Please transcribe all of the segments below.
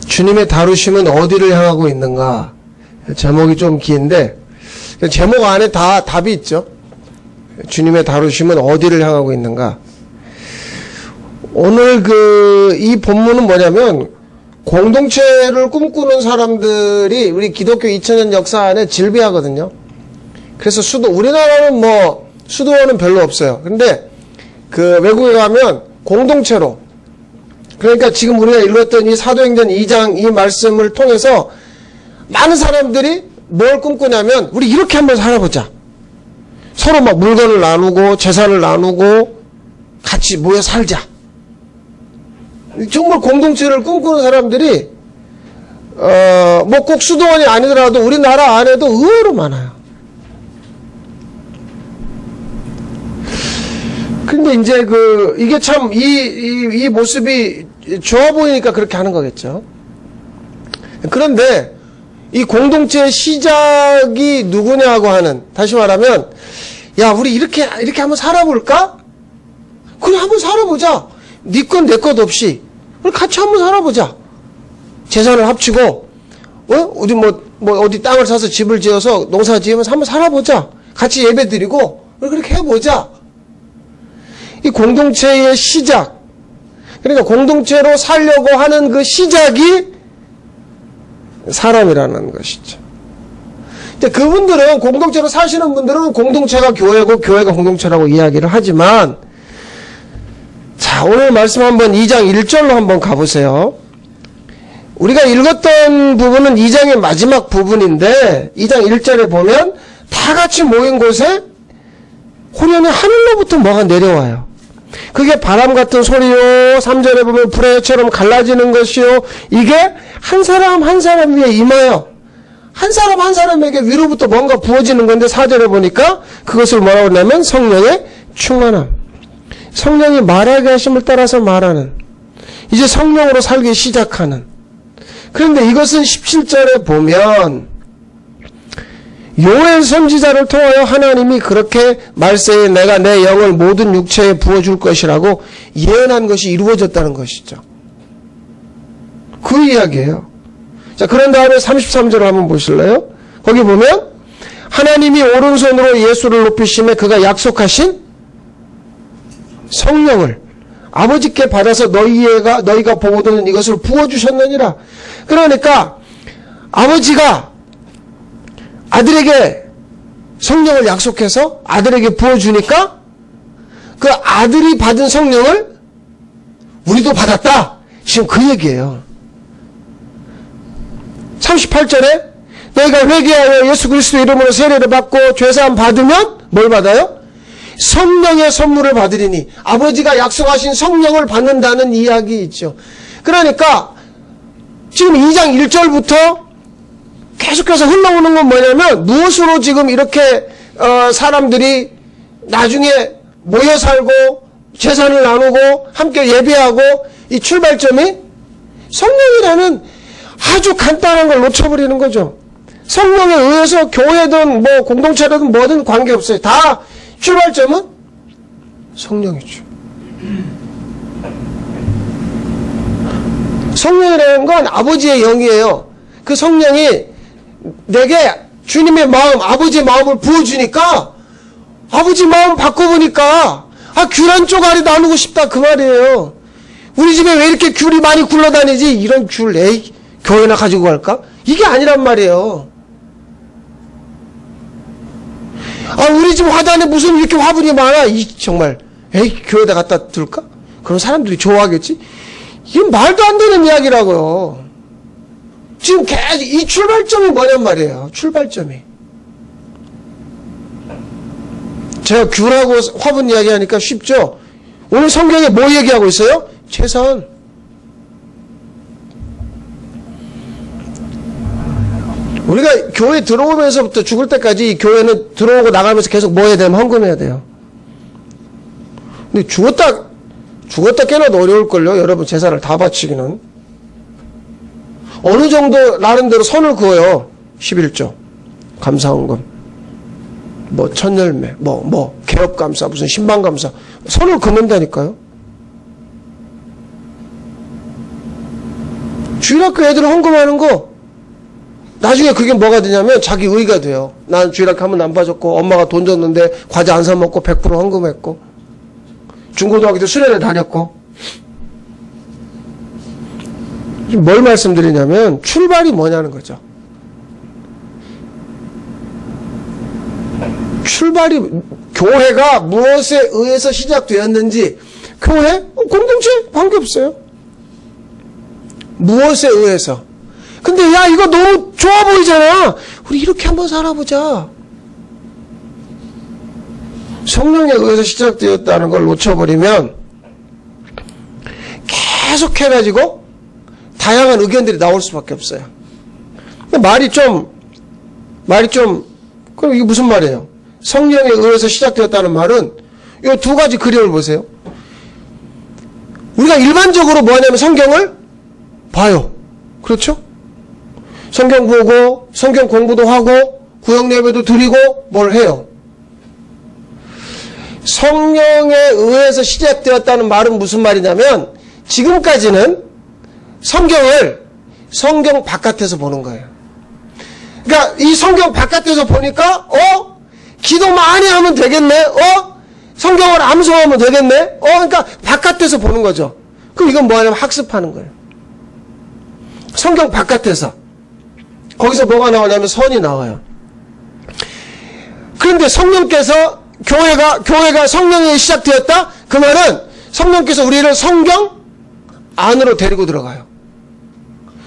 주님의 다루심은 어디를 향하고 있는가? 제목이 좀 긴데 제목 안에 다 답이 있죠. 주님의 다루심은 어디를 향하고 있는가? 오늘 이 본문은 뭐냐면 공동체를 꿈꾸는 사람들이 우리 기독교 2000년 역사 안에 질비하거든요. 그래서 우리나라는 수도원은 별로 없어요. 근데 외국에 가면 공동체로, 그러니까 지금 우리가 읽었던 이 사도행전 2장 이 말씀을 통해서 많은 사람들이 뭘 꿈꾸냐면 우리 이렇게 한번 살아보자. 서로 물건을 나누고 재산을 나누고 같이 모여 살자. 정말 공동체를 꿈꾸는 사람들이 꼭 수도원이 아니더라도 우리나라 안에도 의외로 많아요. 근데 이제 이게 참 이 모습이 좋아 보이니까 그렇게 하는 거겠죠. 그런데 이 공동체의 시작이 누구냐고 하는, 다시 말하면 야 우리 이렇게 한번 살아볼까? 그래 한번 살아보자. 네 것 내 것 없이 우리 같이 한번 살아보자. 재산을 합치고 어디 땅을 사서 집을 지어서 농사 지으면서 한번 살아보자. 같이 예배 드리고 우리 그렇게 해보자. 이 공동체의 시작, 그러니까 공동체로 살려고 하는 그 시작이 사람이라는 것이죠. 근데 그분들은, 공동체로 사시는 분들은 공동체가 교회고 교회가 공동체라고 이야기를 하지만, 자, 오늘 말씀 한번 2장 1절로 한번 가보세요. 우리가 읽었던 부분은 2장의 마지막 부분인데 2장 1절에 보면 다 같이 모인 곳에 호련히 하늘로부터 뭐가 내려와요. 그게 바람 같은 소리요, 3절에 보면 불의 혀처럼 갈라지는 것이요, 이게 한 사람 한 사람 위에 임하여 한 사람 한 사람에게 위로부터 뭔가 부어지는 건데, 4절에 보니까 그것을 뭐라고 하냐면 성령의 충만함. 성령이 말하게 하심을 따라서 말하는, 이제 성령으로 살기 시작하는. 그런데 이것은 17절에 보면 요엘 선지자를 통하여 하나님이 그렇게 말세에 내가 내 영을 모든 육체에 부어줄 것이라고 예언한 것이 이루어졌다는 것이죠. 그 이야기예요. 자, 그런 다음에 33절을 한번 보실래요? 거기 보면 하나님이 오른손으로 예수를 높이심에 그가 약속하신 성령을 아버지께 받아서 너희가 보고는 이것을 부어주셨느니라. 그러니까 아버지가 아들에게 성령을 약속해서 아들에게 부어주니까 그 아들이 받은 성령을 우리도 받았다. 지금 그 얘기예요. 38절에 너희가 회개하여 예수 그리스도 이름으로 세례를 받고 죄사함 받으면 뭘 받아요? 성령의 선물을 받으리니, 아버지가 약속하신 성령을 받는다는 이야기 있죠. 그러니까 지금 2장 1절부터 계속해서 흘러오는 건 뭐냐면, 무엇으로 지금 이렇게 사람들이 나중에 모여 살고 재산을 나누고 함께 예배하고, 이 출발점이 성령이라는 아주 간단한 걸 놓쳐버리는 거죠. 성령에 의해서 교회든 공동체든 뭐든 관계없어요. 다 출발점은 성령이죠. 성령이라는 건 아버지의 영이에요. 그 성령이 내게 주님의 마음, 아버지의 마음을 부어주니까, 아버지 마음 바꿔보니까 귤 한 쪼가리 나누고 싶다, 그 말이에요. 우리 집에 왜 이렇게 귤이 많이 굴러다니지? 이런 귤 교회나 가지고 갈까? 이게 아니란 말이에요. 우리 집 화단에 무슨 이렇게 화분이 많아? 정말 교회에다 갖다 둘까? 그럼 사람들이 좋아하겠지? 이건 말도 안 되는 이야기라고요. 지금 계속 이 출발점이 뭐냔 말이에요. 출발점이. 제가 귤하고 화분 이야기하니까 쉽죠? 오늘 성경에 뭐 얘기하고 있어요? 재산. 우리가 교회 들어오면서부터 죽을 때까지 이 교회는 들어오고 나가면서 계속 뭐 해야 되면 헌금해야 돼요. 근데 죽었다 깨나도 어려울걸요? 여러분 재산을 다 바치기는. 어느 정도 나름대로 선을 그어요. 11조, 감사헌금, 천열매, 개업감사, 무슨 신방감사. 선을 긋는다니까요. 주일학교 애들 헌금하는 거 나중에 그게 뭐가 되냐면 자기 의의가 돼요. 난 주일학교 한 번 안 빠졌고 엄마가 돈 줬는데 과자 안 사 먹고 100% 헌금했고 중고등학교 때 수련회 다녔고. 뭘 말씀드리냐면 출발이 뭐냐는 거죠. 출발이 교회가 무엇에 의해서 시작되었는지 교회? 공동체? 관계없어요. 무엇에 의해서. 근데 야 이거 너무 좋아 보이잖아. 우리 이렇게 한번 살아보자. 성령에 의해서 시작되었다는 걸 놓쳐버리면 계속 해가지고 다양한 의견들이 나올 수밖에 없어요. 말이 좀 그럼 이게 무슨 말이에요? 성령에 의해서 시작되었다는 말은 이 두 가지 그림을 보세요. 우리가 일반적으로 뭐 하냐면 성경을 봐요. 그렇죠? 성경 보고 성경 공부도 하고 구역 예배도 드리고 뭘 해요. 성령에 의해서 시작되었다는 말은 무슨 말이냐면 지금까지는 성경을 성경 바깥에서 보는 거예요. 그러니까 이 성경 바깥에서 보니까 기도 많이 하면 되겠네. 성경을 암송하면 되겠네. 그러니까 바깥에서 보는 거죠. 그럼 이건 뭐냐면 학습하는 거예요. 성경 바깥에서. 거기서 뭐가 나오냐면 선이 나와요. 그런데 성령께서 교회가 성령에 시작되었다? 그 말은 성령께서 우리를 성경 안으로 데리고 들어가요.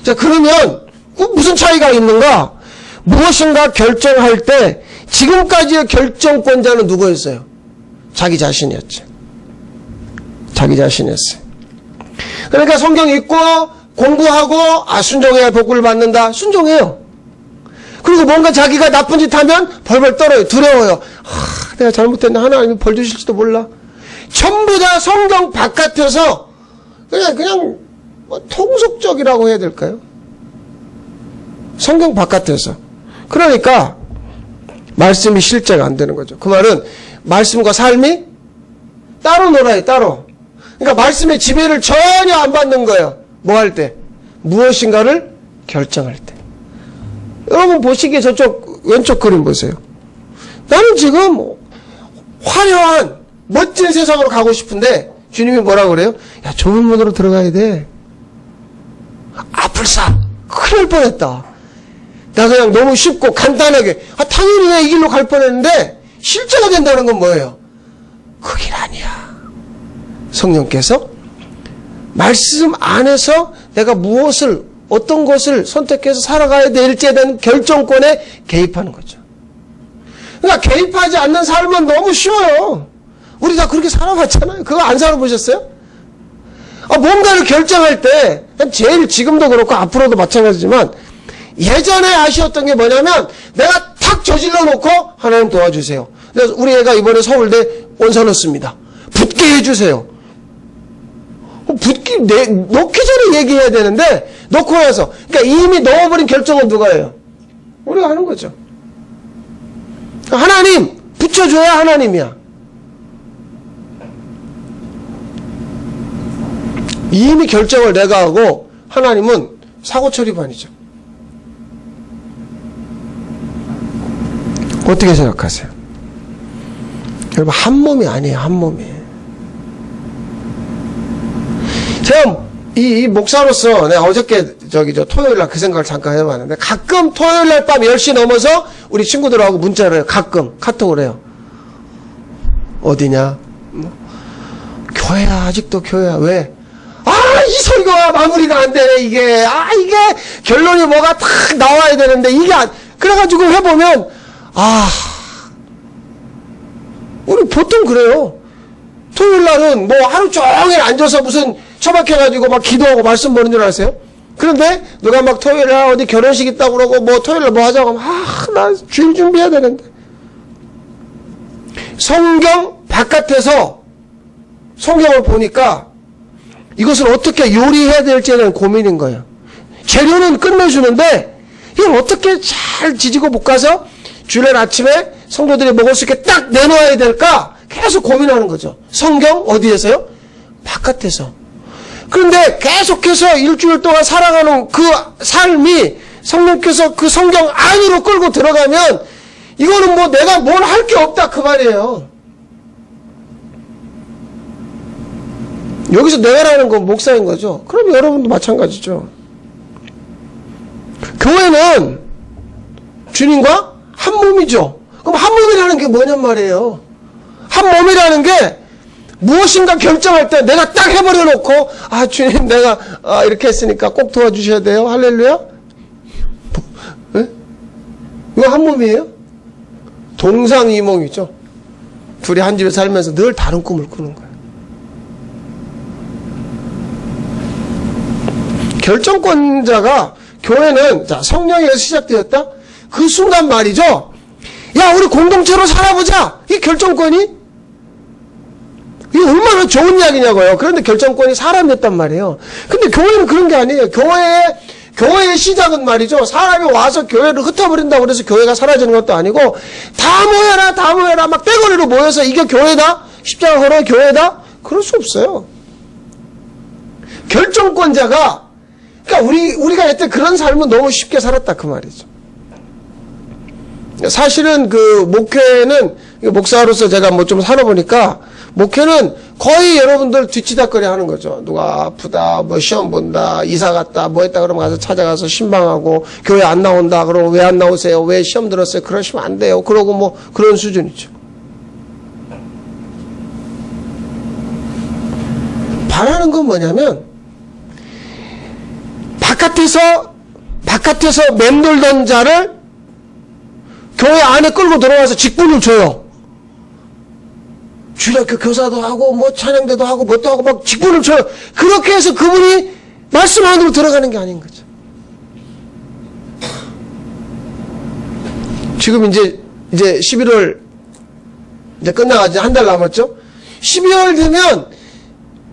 자, 그러면 무슨 차이가 있는가? 무엇인가 결정할 때 지금까지의 결정권자는 누구였어요? 자기 자신이었죠. 자기 자신이었어요. 그러니까 성경 읽고 공부하고 순종해야 복을 받는다. 순종해요. 그리고 뭔가 자기가 나쁜 짓 하면 벌벌 떨어요. 두려워요. 내가 잘못했네. 하나님이 벌 주실지도 몰라. 전부 다 성경 바깥에서 그냥 통속적이라고 해야 될까요? 성경 바깥에서. 그러니까 말씀이 실제가 안 되는 거죠. 그 말은 말씀과 삶이 따로 놀아요. 따로. 그러니까 말씀의 지배를 전혀 안 받는 거예요. 뭐 할 때? 무엇인가를 결정할 때. 여러분 보시기에 저쪽 왼쪽 그림 보세요. 나는 지금 화려한 멋진 세상으로 가고 싶은데 주님이 뭐라고 그래요? 야, 좁은 문으로 들어가야 돼. 아플싸. 큰일 뻔했다. 나 그냥 너무 쉽고 간단하게 당연히 내가 이 길로 갈 뻔했는데 실제가 된다는 건 뭐예요? 그 길 아니야. 성령께서 말씀 안에서 내가 어떤 것을 선택해서 살아가야 될지에 대한 결정권에 개입하는 거죠. 그러니까 개입하지 않는 삶은 너무 쉬워요. 우리 다 그렇게 살아봤잖아요. 그거 안 살아보셨어요? 뭔가를 결정할 때 제일 지금도 그렇고 앞으로도 마찬가지지만 예전에 아쉬웠던 게 뭐냐면 내가 탁 저질러 놓고 하나님 도와주세요. 그래서 우리 애가 이번에 서울대 원서 넣습니다. 붙게 해주세요. 넣기 전에 얘기해야 되는데 넣고 나서 그러니까 이미 넣어버린 결정은 누가 해요? 우리가 하는 거죠. 하나님 붙여줘야 하나님이야. 이미 결정을 내가 하고 하나님은 사고처리반이죠. 어떻게 생각하세요? 여러분 한 몸이 아니에요. 한 몸이. 제가 이 목사로서 내가 어저께 토요일날 그 생각을 잠깐 해봤는데 가끔 토요일날 밤 10시 넘어서 우리 친구들하고 문자를 해요. 가끔 카톡을 해요. 어디냐? 교회야. 아직도 교회야. 왜? 이 설교가 마무리가 안 되네 이게. 이게 결론이 뭐가 탁 나와야 되는데 이게 그래가지고 해보면 우리 보통 그래요. 토요일날은 뭐 하루 종일 앉아서 무슨 처박혀가지고 막 기도하고 말씀 보는 줄 아세요? 그런데 누가 막 토요일날 어디 결혼식 있다고 그러고 뭐 토요일날 뭐 하자고 하면 나 주일 준비해야 되는데. 성경 바깥에서 성경을 보니까 이것을 어떻게 요리해야 될지에 대한 고민인 거예요. 재료는 끝내주는데 이걸 어떻게 잘 지지고 볶아서 주일 아침에 성도들이 먹을 수 있게 딱 내놓아야 될까 계속 고민하는 거죠. 성경 어디에서요? 바깥에서. 그런데 계속해서 일주일 동안 살아가는 그 삶이 성령께서 그 성경 안으로 끌고 들어가면 이거는 뭐 내가 뭘 할 게 없다 그 말이에요. 여기서 내가라는 건 목사인 거죠. 그럼 여러분도 마찬가지죠. 교회는 주님과 한 몸이죠. 그럼 한 몸이라는 게 뭐냔 말이에요. 한 몸이라는 게 무엇인가 결정할 때 내가 딱 해버려 놓고 아 주님 내가 이렇게 했으니까 꼭 도와주셔야 돼요. 할렐루야. 네? 이거 한 몸이에요? 동상이몽이죠. 둘이 한 집에 살면서 늘 다른 꿈을 꾸는 거예요. 결정권자가 교회는 자 성령에서 시작되었다. 그 순간 말이죠. 야 우리 공동체로 살아보자. 이 결정권이 이게 얼마나 좋은 이야기냐고요. 그런데 결정권이 사람이었단 말이에요. 근데 교회는 그런 게 아니에요. 교회의 시작은 말이죠. 사람이 와서 교회를 흩어버린다고 그래서 교회가 사라지는 것도 아니고 다 모여라 막 떼거리로 모여서 이게 교회다? 십자가 걸어 교회다? 그럴 수 없어요. 결정권자가 그러니까 우리가 했던 그런 삶은 너무 쉽게 살았다 그 말이죠. 사실은 그 목회는 목사로서 제가 뭐 좀 살아보니까 목회는 거의 여러분들 뒤치다거리 하는 거죠. 누가 아프다, 뭐 시험 본다, 이사 갔다, 뭐 했다 그러면 가서 찾아가서 신방하고 교회 안 나온다 그러면 왜 안 나오세요? 왜 시험 들었어요? 그러시면 안 돼요. 그러고 뭐 그런 수준이죠. 바라는 건 뭐냐면 바깥에서 맴돌던 자를 교회 안에 끌고 들어와서 직분을 줘요. 주일학교 교사도 하고 뭐 찬양대도 하고 뭣도 하고 막 직분을 줘요. 그렇게 해서 그분이 말씀 안으로 들어가는 게 아닌 거죠. 지금 이제 11월 이제 끝나가지고 한 달 남았죠. 12월 되면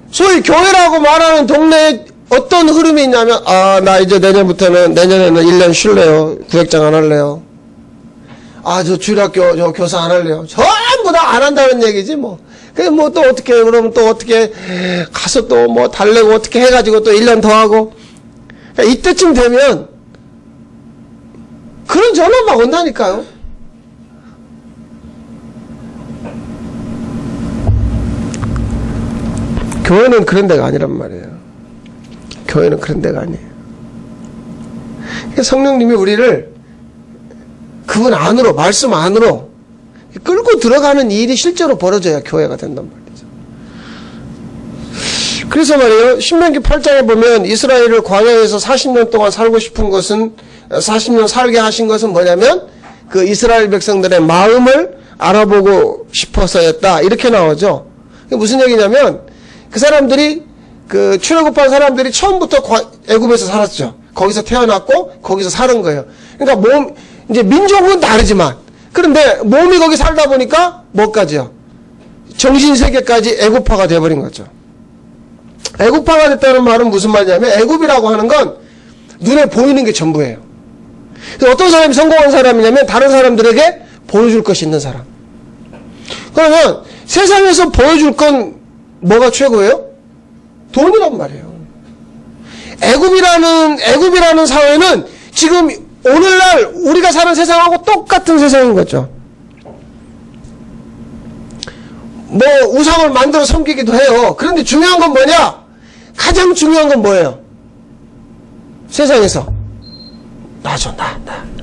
소위 교회라고 말하는 동네에 어떤 흐름이 있냐면 나 이제 내년에는 1년 쉴래요. 구획장 안 할래요. 저 주일학교 저 교사 안 할래요. 전부 다 안 한다는 얘기지 뭐. 그게 뭐 또 어떻게 그러면 또 어떻게 가서 또 뭐 달래고 어떻게 해가지고 또 1년 더 하고. 그러니까 이때쯤 되면 그런 전화 막 온다니까요. 교회는 그런 데가 아니란 말이에요. 교회는 그런 데가 아니에요. 그러니까 성령님이 우리를 그분 안으로, 말씀 안으로 끌고 들어가는 일이 실제로 벌어져야 교회가 된단 말이죠. 그래서 말이에요. 신명기 8장에 보면 이스라엘을 광야에서 40년 동안 살고 싶은 것은 40년 살게 하신 것은 뭐냐면 그 이스라엘 백성들의 마음을 알아보고 싶어서였다. 이렇게 나오죠. 무슨 얘기냐면 그 사람들이 그 출애굽한 사람들이 처음부터 애굽에서 살았죠. 거기서 태어났고 거기서 사는 거예요. 그러니까 이제 민족은 다르지만 그런데 몸이 거기 살다 보니까 뭐까지요? 정신세계까지 애굽화가 돼버린 거죠. 애굽화가 됐다는 말은 무슨 말이냐면 애굽이라고 하는 건 눈에 보이는 게 전부예요. 그래서 어떤 사람이 성공한 사람이냐면 다른 사람들에게 보여줄 것이 있는 사람. 그러면 세상에서 보여줄 건 뭐가 최고예요? 돈이란 말이에요. 애굽이라는 사회는 지금 오늘날 우리가 사는 세상하고 똑같은 세상인 거죠. 뭐 우상을 만들어 섬기기도 해요. 그런데 중요한 건 뭐냐? 가장 중요한 건 뭐예요? 세상에서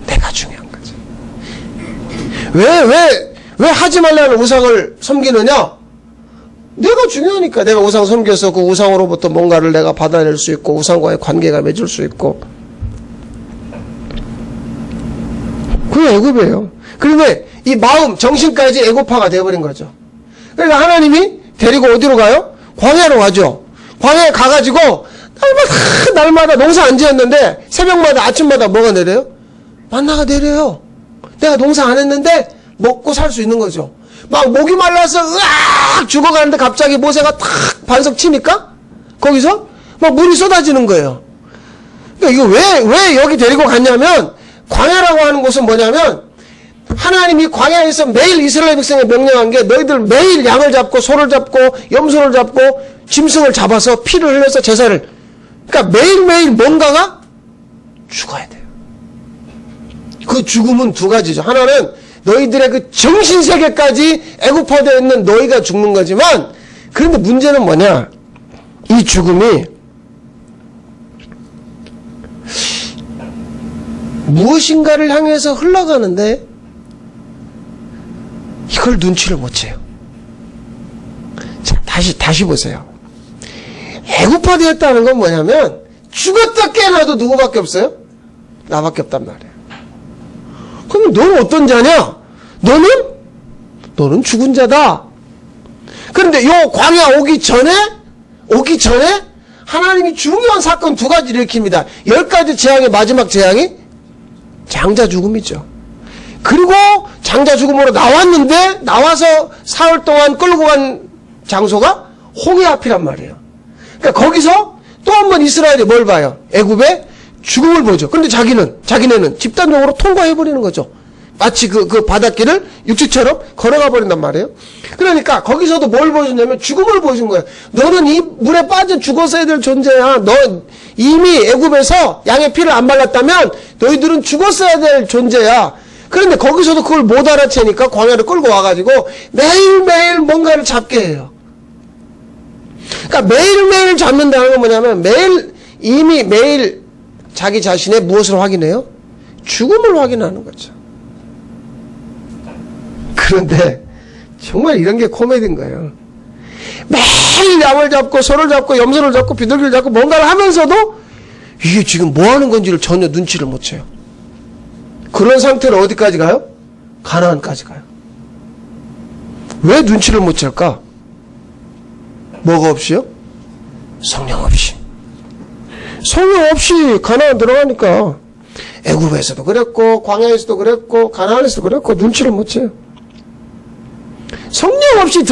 내가 중요한 거죠. 왜 하지 말라는 우상을 섬기느냐? 내가 중요하니까. 내가 우상 섬겨서 그 우상으로부터 뭔가를 내가 받아낼 수 있고 우상과의 관계가 맺을 수 있고. 그게 애굽이에요. 그런데 이 마음, 정신까지 애굽화가 되어버린 거죠. 그러니까 하나님이 데리고 어디로 가요? 광야로 가죠. 광야에 가가지고 날마다 농사 안 지었는데 새벽마다 아침마다 뭐가 내려요? 만나가 내려요. 내가 농사 안 했는데 먹고 살 수 있는 거죠. 막 목이 말라서 으악 죽어가는데 갑자기 모세가 탁 반석 치니까 거기서 막 물이 쏟아지는 거예요. 그러니까 이거 왜 여기 데리고 갔냐면 광야라고 하는 곳은 뭐냐면 하나님이 광야에서 매일 이스라엘 백성에 명령한 게 너희들 매일 양을 잡고 소를 잡고 염소를 잡고 짐승을 잡아서 피를 흘려서 제사를, 그러니까 매일매일 뭔가가 죽어야 돼요. 그 죽음은 두 가지죠. 하나는 너희들의 그 정신세계까지 애굽화되어 있는 너희가 죽는 거지만, 그런데 문제는 뭐냐, 이 죽음이 무엇인가를 향해서 흘러가는데 이걸 눈치를 못 채요. 자, 다시 보세요. 애굽화되었다는 건 뭐냐면 죽었다 깨어나도 누구밖에 없어요? 나밖에 없단 말이에요. 그럼 너는 어떤 자냐? 너는 죽은 자다. 그런데 요 광야 오기 전에 하나님이 중요한 사건 두 가지를 일으킵니다. 10가지 재앙의 마지막 재앙이 장자 죽음이죠. 그리고 장자 죽음으로 나왔는데, 나와서 사흘 동안 끌고 간 장소가 홍해 앞이란 말이에요. 그러니까 거기서 또 한 번 이스라엘이 뭘 봐요? 애굽의 죽음을 보죠. 그런데 자기네는 집단적으로 통과해버리는 거죠. 마치 그 바닷길을 육지처럼 걸어가 버린단 말이에요. 그러니까 거기서도 뭘 보여주냐면 죽음을 보여준 거예요. 너는 이 물에 빠져 죽었어야 될 존재야. 너 이미 애굽에서 양의 피를 안 발랐다면 너희들은 죽었어야 될 존재야. 그런데 거기서도 그걸 못 알아채니까 광야를 끌고 와가지고 매일매일 뭔가를 잡게 해요. 그러니까 매일매일 잡는다는 건 뭐냐면 매일 자기 자신의 무엇을 확인해요? 죽음을 확인하는 거죠. 그런데 정말 이런 게 코미디인 거예요. 매일 양을 잡고 소를 잡고 염소를 잡고 비둘기를 잡고 뭔가를 하면서도 이게 지금 뭐 하는 건지를 전혀 눈치를 못 채요. 그런 상태로 어디까지 가요? 가나안까지 가요. 왜 눈치를 못 챌까? 뭐가 없이요? 성령 없이. 성령 없이 가나안 들어가니까 애굽에서도 그랬고 광야에서도 그랬고 가나안에서도 그랬고 눈치를 못 채요. 성령 없이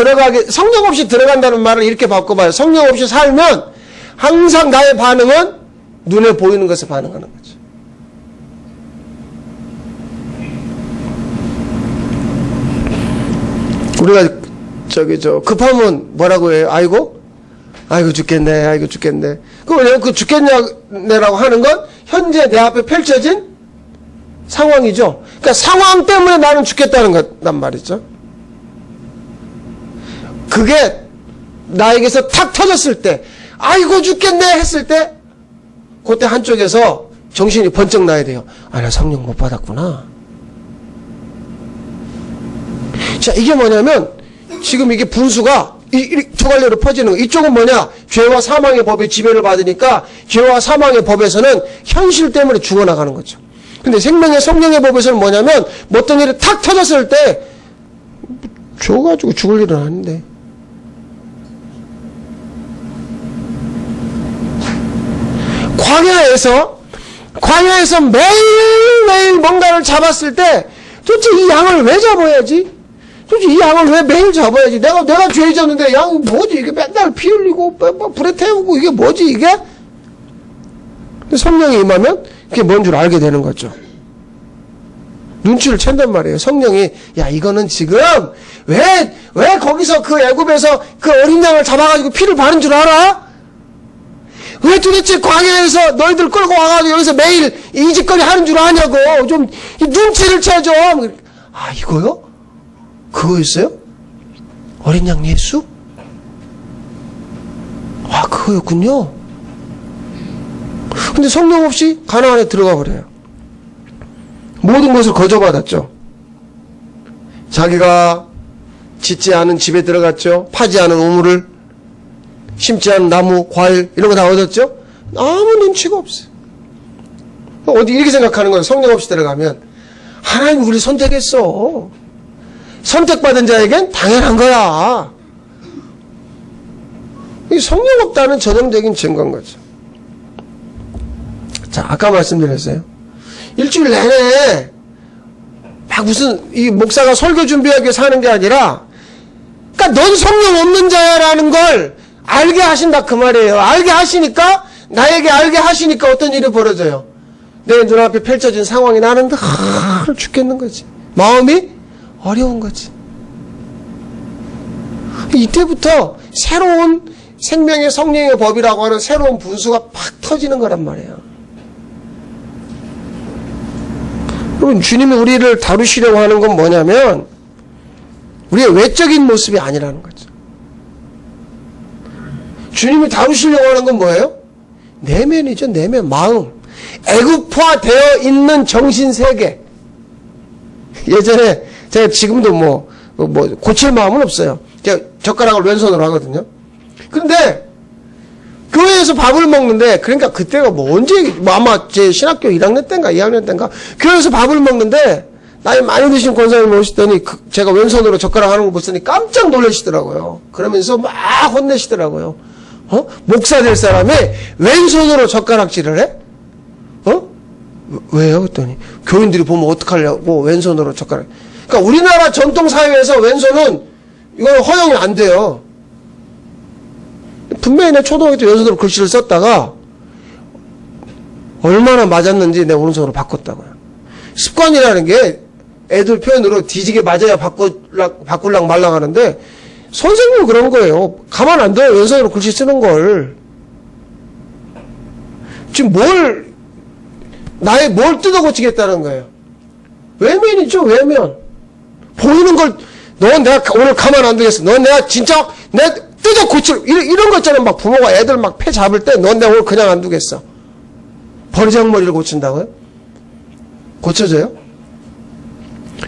들어간다는 말을 이렇게 바꿔봐요. 성령 없이 살면 항상 나의 반응은 눈에 보이는 것에 반응하는 거죠. 우리가 급하면 뭐라고 해요? 아이고 죽겠네. 그 왜냐면 그 죽겠냐라고 하는 건 현재 내 앞에 펼쳐진 상황이죠. 그러니까 상황 때문에 나는 죽겠다는 거란 말이죠. 그게 나에게서 탁 터졌을 때, 아이고 죽겠네 했을 때, 그때 한쪽에서 정신이 번쩍 나야 돼요. 나 성령 못 받았구나. 자, 이게 뭐냐면 지금 이게 분수가 두 갈래로 퍼지는 거. 이쪽은 뭐냐? 죄와 사망의 법에 지배를 받으니까 죄와 사망의 법에서는 현실 때문에 죽어나가는 거죠. 근데 생명의 성령의 법에서는 뭐냐면 어떤 일이 탁 터졌을 때 죽어가지고 죽을 일은 아닌데. 광야에서 매일매일 뭔가를 잡았을 때 도대체 이 양을 왜 잡아야지? 도대체 이 양을 왜 매일 잡아야지? 내가 죄 졌는데 양이 뭐지? 이게 맨날 피 흘리고 불에 태우고 이게 뭐지 이게? 성령이 임하면 그게 뭔 줄 알게 되는 거죠. 눈치를 챈단 말이에요. 성령이 야 이거는 지금 왜 거기서 그 애굽에서 그 어린 양을 잡아가지고 피를 바른 줄 알아? 왜 도대체 광야에서 너희들 끌고 와가지고 여기서 매일 이 짓거리 하는 줄 아냐고. 좀 눈치를 채 좀. 아 이거요? 그거였어요? 어린 양 예수? 아 그거였군요. 근데 성령 없이 가나안에 들어가 버려요. 모든 것을 거저받았죠. 자기가 짓지 않은 집에 들어갔죠. 파지 않은 우물을, 심지 않은 나무, 과일 이런 거 다 얻었죠. 아무 눈치가 없어요. 어디 이렇게 생각하는 거예요. 성령 없이 들어가면 하나님 우리 선택했어. 선택받은 자에겐 당연한 거야. 이 성령 없다는 전형적인 증거인 거죠. 자, 아까 말씀드렸어요. 일주일 내내 막 무슨 이 목사가 설교 준비하기 위해 사는 게 아니라, 그러니까 넌 성령 없는 자야라는 걸 알게 하신다 그 말이에요. 알게 하시니까, 나에게 알게 하시니까 어떤 일이 벌어져요. 내 눈앞에 펼쳐진 상황이 나는 죽겠는 거지. 마음이 어려운 거지. 이때부터 생명의 성령의 법이라고 하는 새로운 분수가 팍 터지는 거란 말이에요. 여러분, 주님이 우리를 다루시려고 하는 건 뭐냐면 우리의 외적인 모습이 아니라는 거죠. 주님이 다루시려고 하는 건 뭐예요? 내면이죠. 내면, 마음. 애국화되어 있는 정신세계. 예전에 제가 지금도 뭐 고칠 마음은 없어요. 제가 젓가락을 왼손으로 하거든요. 그런데 교회에서 밥을 먹는데, 그러니까 그때가 뭐 언제, 아마 제 신학교 1학년 때인가 2학년 때인가 교회에서 밥을 먹는데 나이 많이 드신 권사님이 오시더니 제가 왼손으로 젓가락 하는 거 보더니 깜짝 놀라시더라고요. 그러면서 막 혼내시더라고요. 목사 될 사람이 왼손으로 젓가락질을 해? 왜요? 그랬더니 교인들이 보면 어떡하려고 왼손으로 젓가락. 그러니까 우리나라 전통 사회에서 왼손은 이건 허용이 안 돼요. 분명히 내 초등학교 때 왼손으로 글씨를 썼다가 얼마나 맞았는지 내 오른손으로 바꿨다고요. 습관이라는 게 애들 표현으로 뒤지게 맞아야 바꿀랑 말랑 하는데 선생님은 그런 거예요. 가만 안 둬요. 왼손으로 글씨 쓰는 걸. 지금 뭘 뜯어 고치겠다는 거예요. 외면이죠, 외면. 보이는 걸, 넌 내가 오늘 가만 안 두겠어. 넌 내가 진짜, 뜯어 고칠, 이런 거 있잖아요. 막 부모가 애들 막 패 잡을 때, 넌 내가 오늘 그냥 안 두겠어. 버리장머리를 고친다고요? 고쳐져요?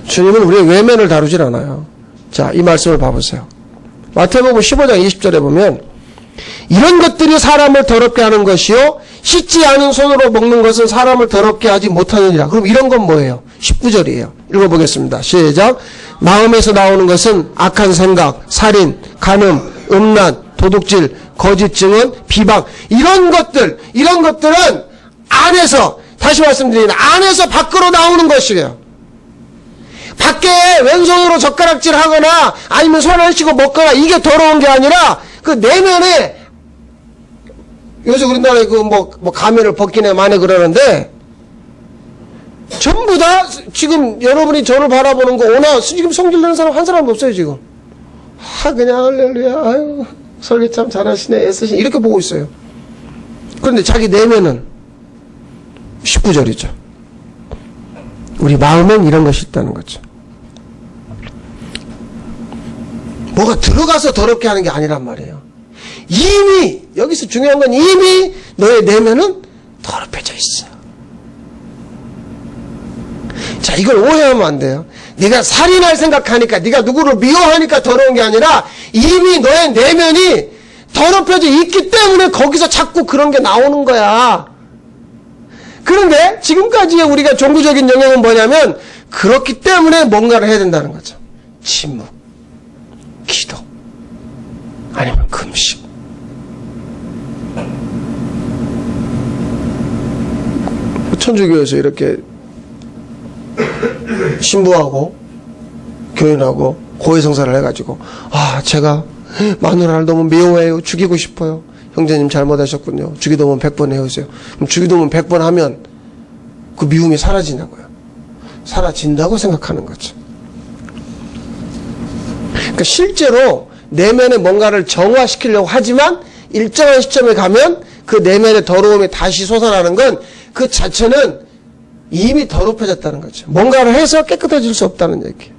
주님은 우리의 외면을 다루질 않아요. 자, 이 말씀을 봐보세요. 마태복음 15장 20절에 보면, 이런 것들이 사람을 더럽게 하는 것이요, 씻지 않은 손으로 먹는 것은 사람을 더럽게 하지 못하느니라. 그럼 이런 건 뭐예요? 19절이에요. 읽어보겠습니다. 시작. 마음에서 나오는 것은 악한 생각, 살인, 간음, 음란, 도둑질, 거짓 증언, 비방. 이런 것들은 안에서, 다시 말씀드리면 안에서 밖으로 나오는 것이에요. 밖에 왼손으로 젓가락질 하거나 아니면 손 안 씻고 먹거나 이게 더러운 게 아니라 그 내면에, 요새 우리나라에 가면을 벗기네 마네 그러는데, 전부 다 지금 여러분이 저를 바라보는 거 오나 지금 성질 내는 사람 한 사람도 없어요, 지금. 그냥 할렐루야, 아유, 설교 참 잘하시네, 애쓰시네, 이렇게 보고 있어요. 그런데 자기 내면은 19절이죠. 우리 마음엔 이런 것이 있다는 거죠. 뭐가 들어가서 더럽게 하는 게 아니란 말이에요. 이미, 여기서 중요한 건 이미 너의 내면은 더럽혀져 있어. 자, 이걸 오해하면 안 돼요. 네가 살인할 생각하니까, 네가 누구를 미워하니까 더러운 게 아니라 이미 너의 내면이 더럽혀져 있기 때문에 거기서 자꾸 그런 게 나오는 거야. 그런데 지금까지의 우리가 종교적인 영역은 뭐냐면, 그렇기 때문에 뭔가를 해야 된다는 거죠. 침묵, 기도, 아니면 금식. 천주교에서 이렇게 신부하고 교인하고 고해성사를 해가지고, 제가 마누라를 너무 미워해요. 죽이고 싶어요. 형제님 잘못하셨군요. 주기도문 100번 해오세요. 그럼 주기도문 100번 하면 그 미움이 사라지냐고요. 사라진다고 생각하는 거죠. 그러니까 실제로 내면에 뭔가를 정화시키려고 하지만 일정한 시점에 가면 그 내면의 더러움이 다시 솟아나는 건 그 자체는 이미 더럽혀졌다는 거죠. 뭔가를 해서 깨끗해질 수 없다는 얘기예요.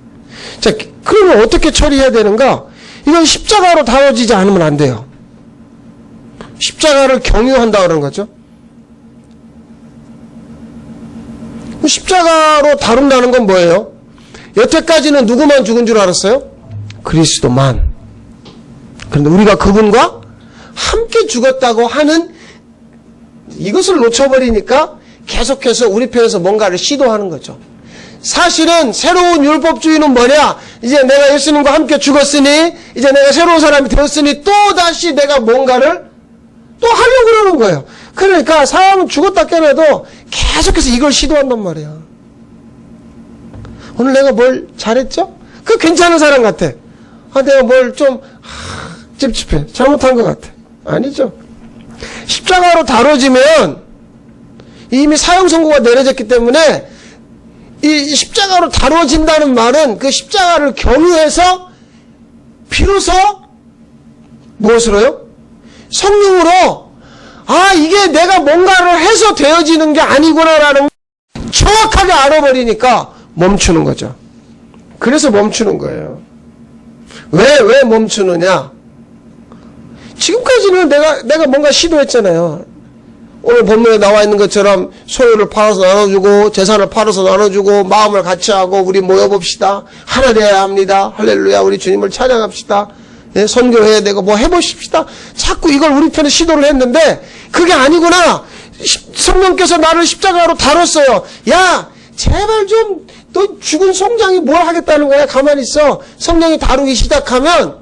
자, 그러면 어떻게 처리해야 되는가? 이건 십자가로 다뤄지지 않으면 안 돼요. 십자가를 경유한다 그러는 거죠. 십자가로 다룬다는 건 뭐예요? 여태까지는 누구만 죽은 줄 알았어요? 그리스도만. 그런데 우리가 그분과 함께 죽었다고 하는 이것을 놓쳐버리니까 계속해서 우리 편에서 뭔가를 시도하는 거죠. 사실은 새로운 율법주의는 뭐냐? 이제 내가 예수님과 함께 죽었으니, 이제 내가 새로운 사람이 되었으니 또다시 내가 뭔가를 또 하려고 그러는 거예요. 그러니까 사람은 죽었다 깨어나도 계속해서 이걸 시도한단 말이야. 오늘 내가 뭘 잘했죠? 그 괜찮은 사람 같아. 내가 뭘 좀 찝찝해. 잘못한 것 같아. 아니죠. 십자가로 다뤄지면 이미 사형 선고가 내려졌기 때문에 이 십자가로 다뤄진다는 말은 그 십자가를 경유해서 비로소 무엇으로요? 성령으로 이게 내가 뭔가를 해서 되어지는 게 아니구나라는 정확하게 알아버리니까 멈추는 거죠. 그래서 멈추는 거예요. 왜 멈추느냐? 지금까지는 내가 뭔가 시도했잖아요. 오늘 본문에 나와 있는 것처럼 소유를 팔아서 나눠주고 재산을 팔아서 나눠주고 마음을 같이 하고 우리 모여봅시다. 하나 되어야 합니다. 할렐루야. 우리 주님을 찬양합시다. 예, 선교해야 되고 뭐 해보십시다. 자꾸 이걸 우리 편에 시도를 했는데 그게 아니구나. 성령께서 나를 십자가로 다뤘어요. 야 제발 좀 너 죽은 송장이 뭘 하겠다는 거야. 가만히 있어. 성령이 다루기 시작하면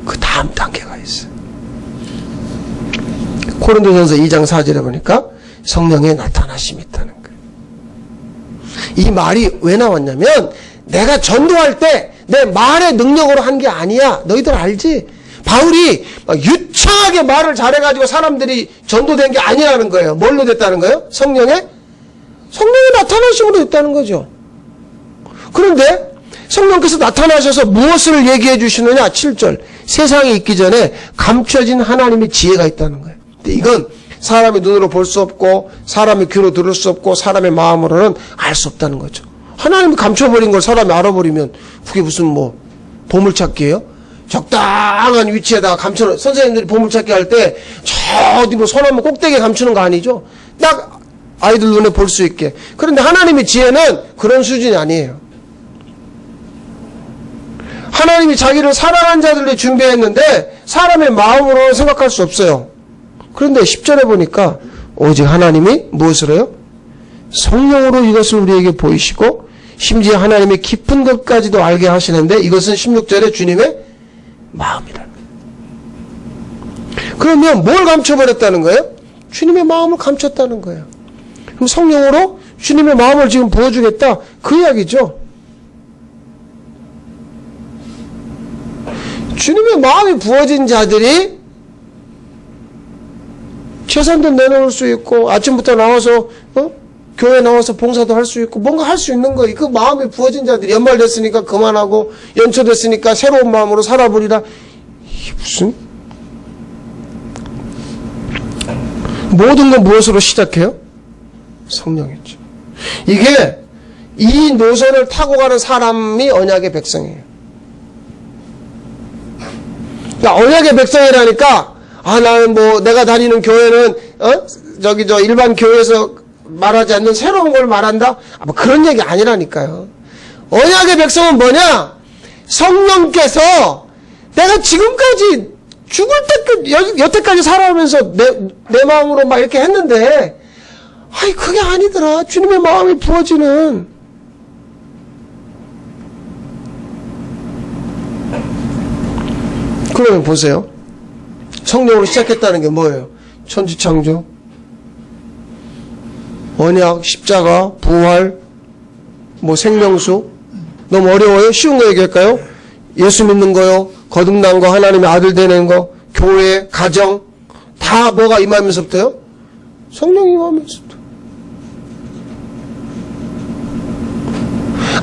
그 다음 단계가 있어요. 고린도전서 2장 4절에 보니까 성령의 나타나심이 있다는 거예요. 이 말이 왜 나왔냐면 내가 전도할 때 내 말의 능력으로 한 게 아니야. 너희들 알지? 바울이 막 유창하게 말을 잘해가지고 사람들이 전도된 게 아니라는 거예요. 뭘로 됐다는 거예요? 성령의 나타나심으로 됐다는 거죠. 그런데 성령께서 나타나셔서 무엇을 얘기해 주시느냐? 7절. 세상이 있기 전에 감춰진 하나님의 지혜가 있다는 거예요. 근데 이건 사람의 눈으로 볼 수 없고 사람의 귀로 들을 수 없고 사람의 마음으로는 알 수 없다는 거죠. 하나님이 감춰버린 걸 사람이 알아버리면 그게 무슨 뭐 보물찾기예요? 적당한 위치에다가 감춰놓은 선생님들이 보물찾기 할 때 저 어디 뭐 소나무 꼭대기에 감추는 거 아니죠? 딱 아이들 눈에 볼 수 있게. 그런데 하나님의 지혜는 그런 수준이 아니에요. 하나님이 자기를 사랑한 자들을 준비했는데 사람의 마음으로 생각할 수 없어요. 그런데 10절에 보니까 오직 하나님이 무엇을 해요? 성령으로 이것을 우리에게 보이시고 심지어 하나님의 깊은 것까지도 알게 하시는데 이것은 16절에 주님의 마음이라는 거예요. 그러면 뭘 감춰버렸다는 거예요? 주님의 마음을 감췄다는 거예요. 그럼 성령으로 주님의 마음을 지금 보여주겠다 그 이야기죠. 주님의 마음이 부어진 자들이 재산도 내놓을 수 있고 아침부터 나와서 교회 나와서 봉사도 할 수 있고 뭔가 할 수 있는 거예요. 그 마음이 부어진 자들이 연말 됐으니까 그만하고 연초 됐으니까 새로운 마음으로 살아보리라. 이게 무슨 모든 건 무엇으로 시작해요? 성령이죠. 이게 이 노선을 타고 가는 사람이 언약의 백성이에요. 그러니까 언약의 백성이라니까 나는 뭐 내가 다니는 교회는 일반 교회에서 말하지 않는 새로운 걸 말한다? 뭐 그런 얘기 아니라니까요. 언약의 백성은 뭐냐? 성령께서 내가 지금까지 죽을 때까지 여태까지 살아오면서 내 마음으로 막 이렇게 했는데 그게 아니더라. 주님의 마음이 부어지는. 그러면 보세요. 성령으로 시작했다는 게 뭐예요? 천지창조, 언약, 십자가, 부활, 뭐 생명수. 너무 어려워요? 쉬운 거 얘기할까요? 예수 믿는 거요, 거듭난 거, 하나님의 아들 되는 거, 교회, 가정, 다 뭐가 임하면서부터요? 성령이 임하면서부터.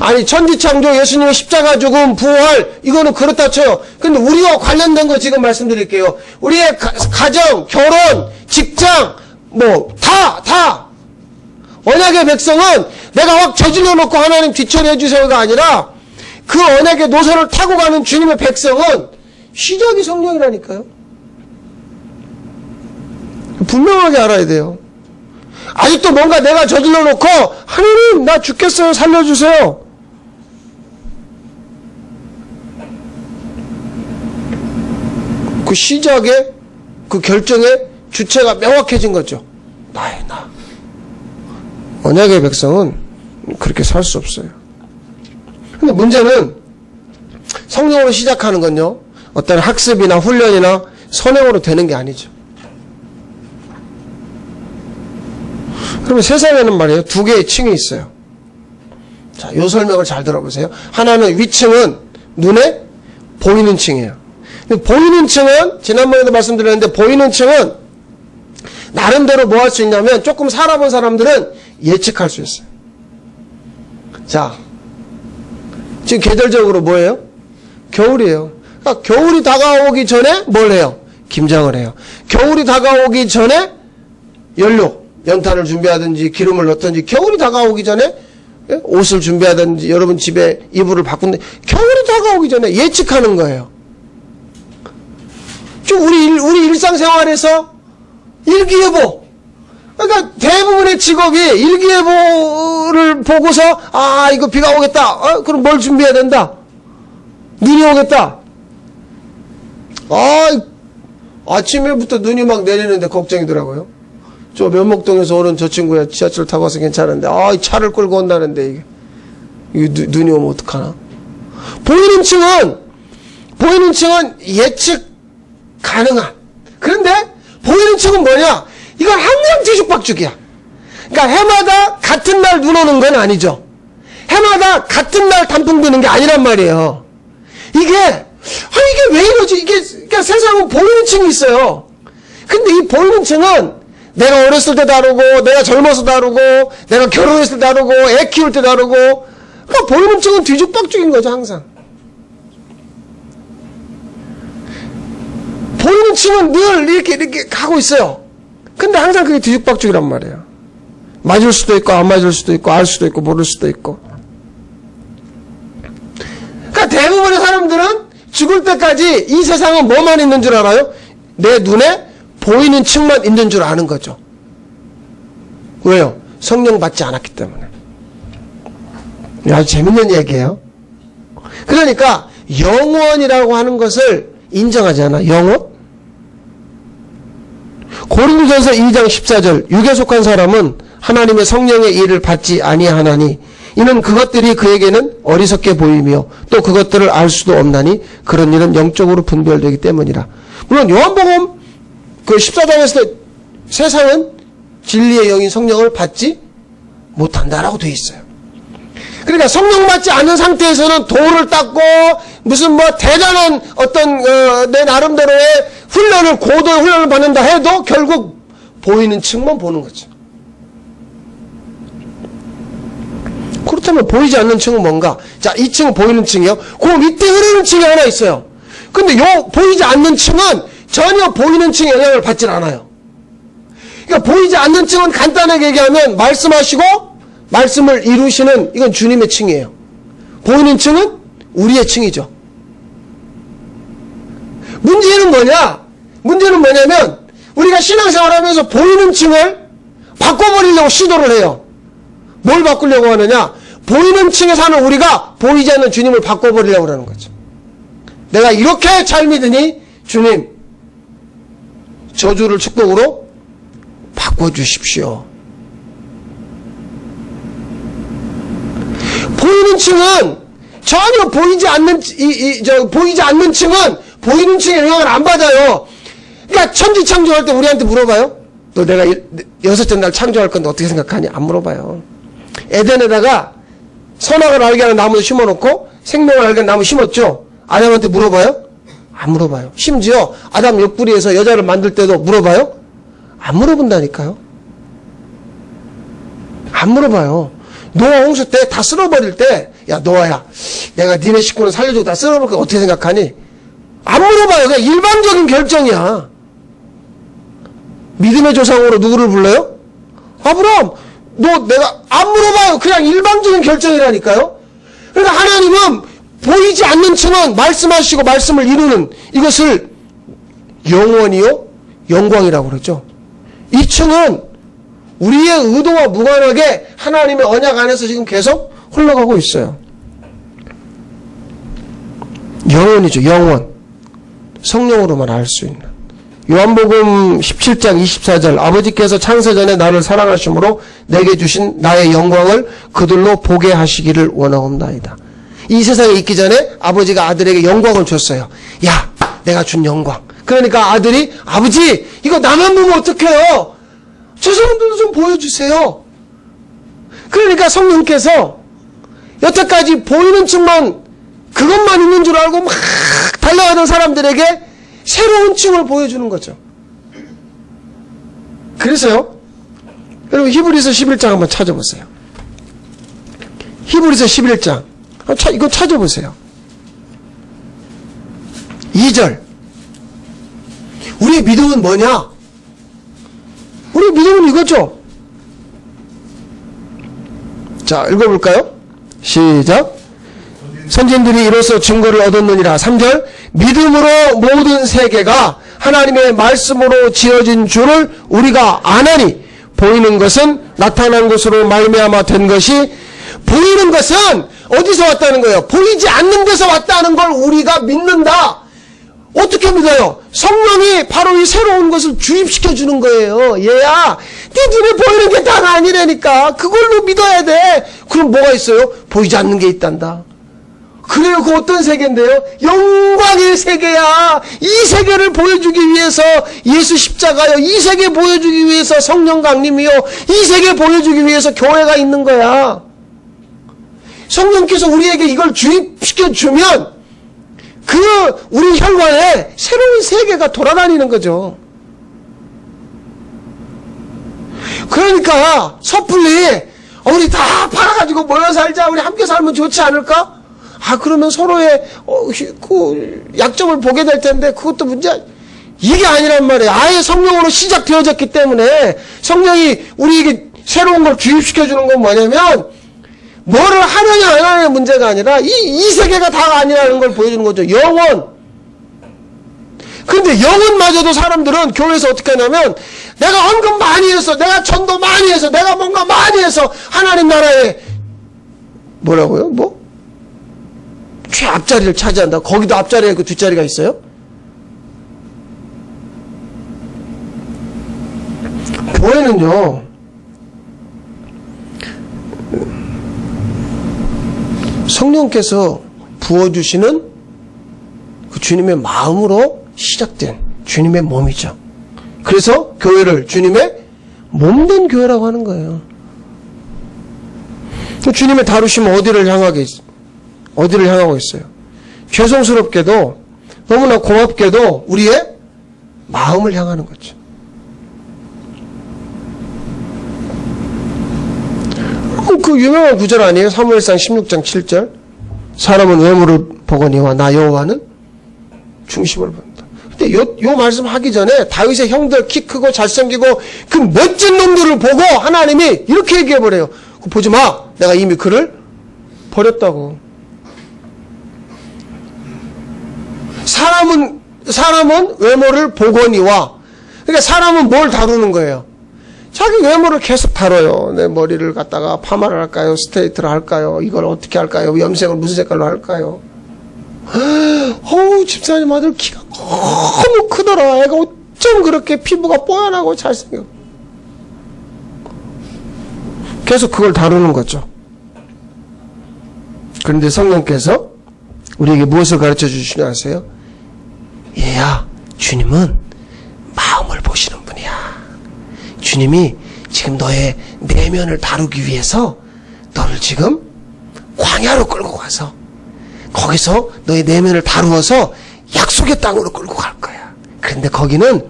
아니 천지창조, 예수님의 십자가 죽음, 부활 이거는 그렇다 쳐요. 근데 우리와 관련된 거 지금 말씀드릴게요. 우리의 가정, 결혼, 직장 뭐 다 언약의 백성은 내가 확 저질러 놓고 하나님 뒤처리해 주세요가 아니라 그 언약의 노선을 타고 가는 주님의 백성은 시작이 성령이라니까요. 분명하게 알아야 돼요. 아직도 뭔가 내가 저질러 놓고 하나님 나 죽겠어요 살려주세요. 그 시작의 그 결정의 주체가 명확해진 거죠. 나의 나. 언약의 백성은 그렇게 살 수 없어요. 근데 문제는 성령으로 시작하는 건요, 어떤 학습이나 훈련이나 선행으로 되는 게 아니죠. 그러면 세상에는 말이에요, 두 개의 층이 있어요. 자, 요 설명을 잘 들어보세요. 하나는 위층은 눈에 보이는 층이에요. 근데 보이는 층은, 지난번에도 말씀드렸는데, 보이는 층은 나름대로 뭐 할 수 있냐면, 조금 살아본 사람들은 예측할 수 있어요. 자, 지금 계절적으로 뭐예요? 겨울이에요. 그러니까 겨울이 다가오기 전에 뭘 해요? 김장을 해요. 겨울이 다가오기 전에 연탄을 준비하든지 기름을 넣든지, 겨울이 다가오기 전에 옷을 준비하든지, 여러분 집에 이불을 바꾼다. 겨울이 다가오기 전에 예측하는 거예요. 좀 우리 일상생활에서 일기예보. 그러니까 대부분의 직업이 일기예보를 보고서, 아, 이거 비가 오겠다. 그럼 뭘 준비해야 된다? 눈이 오겠다. 아침에부터 눈이 막 내리는데 걱정이더라고요. 저 면목동에서 오는 저 친구야, 지하철 타고 와서 괜찮은데, 차를 끌고 온다는데, 이게 눈이 오면 어떡하나? 보이는 층은 예측 가능한. 그런데, 보이는 층은 뭐냐? 이건 항상 뒤죽박죽이야. 그러니까 해마다 같은 날 눈 오는 건 아니죠. 해마다 같은 날 단풍 드는 게 아니란 말이에요. 이게 왜 이러지? 그러니까 세상은 보이는 층이 있어요. 근데 이 보이는 층은 내가 어렸을 때 다르고, 내가 젊어서 다르고, 내가 결혼했을 때 다르고, 애 키울 때 다르고, 그러니까 보이는 층은 뒤죽박죽인 거죠, 항상. 보이는 층은 늘 이렇게 가고 있어요. 근데 항상 그게 뒤죽박죽이란 말이에요. 맞을 수도 있고, 안 맞을 수도 있고, 알 수도 있고, 모를 수도 있고. 그러니까 대부분의 사람들은 죽을 때까지 이 세상은 뭐만 있는 줄 알아요? 내 눈에 보이는 층만 있는 줄 아는 거죠. 왜요? 성령 받지 않았기 때문에. 아주 재밌는 얘기예요. 그러니까 영원이라고 하는 것을 인정하지 않아. 영원? 고린도전서 2장 14절, 육에 속한 사람은 하나님의 성령의 일을 받지 아니하나니 이는 그것들이 그에게는 어리석게 보이며 또 그것들을 알 수도 없나니 그런 일은 영적으로 분별되기 때문이라. 물론 요한복음 그 14장에서 세상은 진리의 영인 성령을 받지 못한다라고 되어 있어요. 그러니까 성령 받지 않은 상태에서는 도를 닦고 무슨 대단한 어떤 내 나름대로의 고도의 훈련을 받는다 해도 결국 보이는 층만 보는 거죠. 그렇다면 보이지 않는 층은 뭔가? 자, 이 층은 보이는 층이요. 그 밑에 흐르는 층이 하나 있어요. 근데 보이지 않는 층은 전혀 보이는 층의 영향을 받질 않아요. 그러니까 보이지 않는 층은 간단하게 얘기하면 말씀하시고 말씀을 이루시는, 이건 주님의 층이에요. 보이는 층은 우리의 층이죠. 문제는 뭐냐면 우리가 신앙생활 하면서 보이는 층을 바꿔버리려고 시도를 해요. 뭘 바꾸려고 하느냐? 보이는 층에 사는 우리가 보이지 않는 주님을 바꿔버리려고 하는 거죠. 내가 이렇게 잘 믿으니 주님 저주를 축복으로 바꿔주십시오. 보이는 층은 전혀 보이지 않는 층은 보이는 층의 영향을 안 받아요. 그러니까 천지 창조할 때 우리한테 물어봐요. 너 내가 여섯째 날 창조할 건데 어떻게 생각하니? 안 물어봐요. 에덴에다가 선악을 알게 하는 나무도 심어놓고 생명을 알게 하는 나무 심었죠. 아담한테 물어봐요? 안 물어봐요. 심지어 아담 옆구리에서 여자를 만들 때도 물어봐요? 안 물어본다니까요. 안 물어봐요. 노아 홍수 때 다 쓸어버릴 때, 야 노아야, 내가 니네 식구는 살려주고 다 쓸어버릴 거 어떻게 생각하니? 안 물어봐요. 그냥 일반적인 결정이야. 믿음의 조상으로 누구를 불러요? 아브라함. 내가 안 물어봐요. 그냥 일반적인 결정이라니까요. 그러니까 하나님은 보이지 않는 층은 말씀하시고 말씀을 이루는 이것을 영원이요 영광이라고 그러죠. 이 층은 우리의 의도와 무관하게 하나님의 언약 안에서 지금 계속 흘러가고 있어요. 영원이죠. 영원. 성령으로만 알 수 있는. 요한복음 17장 24절, 아버지께서 창세전에 나를 사랑하심으로 내게 주신 나의 영광을 그들로 보게 하시기를 원하옵나이다. 이 세상에 있기 전에 아버지가 아들에게 영광을 줬어요. 야, 내가 준 영광. 그러니까 아들이, 아버지, 이거 나만 보면 어떡해요? 저 사람들도 좀 보여주세요. 그러니까 성령께서 여태까지 보이는 층만, 그것만 있는 줄 알고 막 달려가던 사람들에게 새로운 층을 보여주는 거죠. 그래서요, 여러분 히브리서 11장 한번 찾아보세요. 히브리서 11장 이거 찾아보세요. 2절. 우리의 믿음은 뭐냐? 우리의 믿음은 이거죠. 자, 읽어볼까요? 시작. 선진들이 이로써 증거를 얻었느니라. 3절. 믿음으로 모든 세계가 하나님의 말씀으로 지어진 줄을 우리가 아나니 보이는 것은 나타난 것으로 말미암아 된 것이, 보이는 것은 어디서 왔다는 거예요? 보이지 않는 데서 왔다는 걸 우리가 믿는다. 어떻게 믿어요? 성령이 바로 이 새로운 것을 주입시켜 주는 거예요. 얘야, 네 눈에 보이는 게 다가 아니라니까. 그걸로 믿어야 돼. 그럼 뭐가 있어요? 보이지 않는 게 있단다. 그래요. 그 어떤 세계인데요? 영광의 세계야. 이 세계를 보여주기 위해서 예수 십자가요. 이 세계 보여주기 위해서 성령 강림이요. 이 세계 보여주기 위해서 교회가 있는 거야. 성령께서 우리에게 이걸 주입시켜 주면 우리 혈관에 새로운 세계가 돌아다니는 거죠. 그러니까 섣불리 우리 다 팔아가지고 모여 살자, 우리 함께 살면 좋지 않을까? 그러면 서로의 그 약점을 보게 될 텐데 그것도 문제, 이게 아니란 말이에요. 아예 성령으로 시작되어졌기 때문에 성령이 우리에게 새로운 걸 주입시켜주는 건 뭐냐면, 뭐를 하느냐 안 하느냐의 문제가 아니라 이 세계가 다가 아니라는 걸 보여주는 거죠. 영혼. 근데 영혼마저도 사람들은 교회에서 어떻게 하냐면, 내가 헌금 많이 해서, 내가 전도 많이 해서, 내가 뭔가 많이 해서 하나님 나라에 뭐라고요? 최앞자리를 차지한다. 거기도 앞자리에 그 뒷자리가 있어요? 교회는요, 성령께서 부어주시는 그 주님의 마음으로 시작된 주님의 몸이죠. 그래서 교회를 주님의 몸된 교회라고 하는 거예요. 주님의 다루심은 어디를 향하고 있어요? 죄송스럽게도 너무나 고맙게도 우리의 마음을 향하는 거죠. 그 유명한 구절 아니에요? 사무엘상 16장 7절. 사람은 외모를 보거니와 나 여호와는 중심을 본다. 근데 요 말씀 하기 전에 다윗의 형들, 키 크고 잘생기고 그 멋진 놈들을 보고 하나님이 이렇게 얘기해버려요. 보지 마. 내가 이미 그를 버렸다고. 사람은 외모를 보거니와, 그러니까 사람은 뭘 다루는 거예요? 자기 외모를 계속 다뤄요. 내 머리를 갖다가 파마를 할까요? 스트레이트를 할까요? 이걸 어떻게 할까요? 염색을 무슨 색깔로 할까요? 집사님 아들 키가 너무 크더라. 애가 어쩜 그렇게 피부가 뽀얀하고 잘생겨. 계속 그걸 다루는 거죠. 그런데 성령께서 우리에게 무엇을 가르쳐 주시냐 아세요? 얘야, 주님은 마음을 보시는 분이야. 주님이 지금 너의 내면을 다루기 위해서 너를 지금 광야로 끌고 가서 거기서 너의 내면을 다루어서 약속의 땅으로 끌고 갈 거야. 그런데 거기는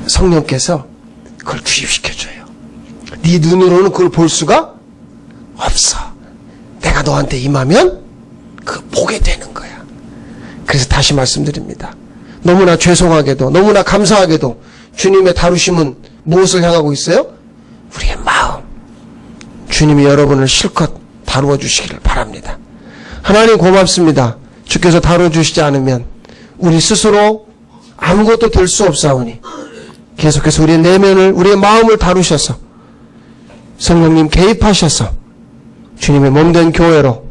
성령께서 그걸 주입시켜줘요. 네 눈으로는 그걸 볼 수가 없어. 내가 너한테 임하면 그거 보게 되는 거야. 그래서 다시 말씀드립니다. 너무나 죄송하게도, 너무나 감사하게도 주님의 다루심은 무엇을 향하고 있어요? 우리의 마음. 주님이 여러분을 실컷 다루어 주시기를 바랍니다. 하나님 고맙습니다. 주께서 다루어 주시지 않으면 우리 스스로 아무것도 될 수 없사오니 계속해서 우리의 내면을, 우리의 마음을 다루셔서 성령님 개입하셔서 주님의 몸된 교회로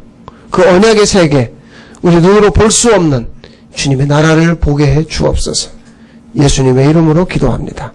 그 언약의 세계, 우리 눈으로 볼 수 없는 주님의 나라를 보게 해 주옵소서. 예수님의 이름으로 기도합니다.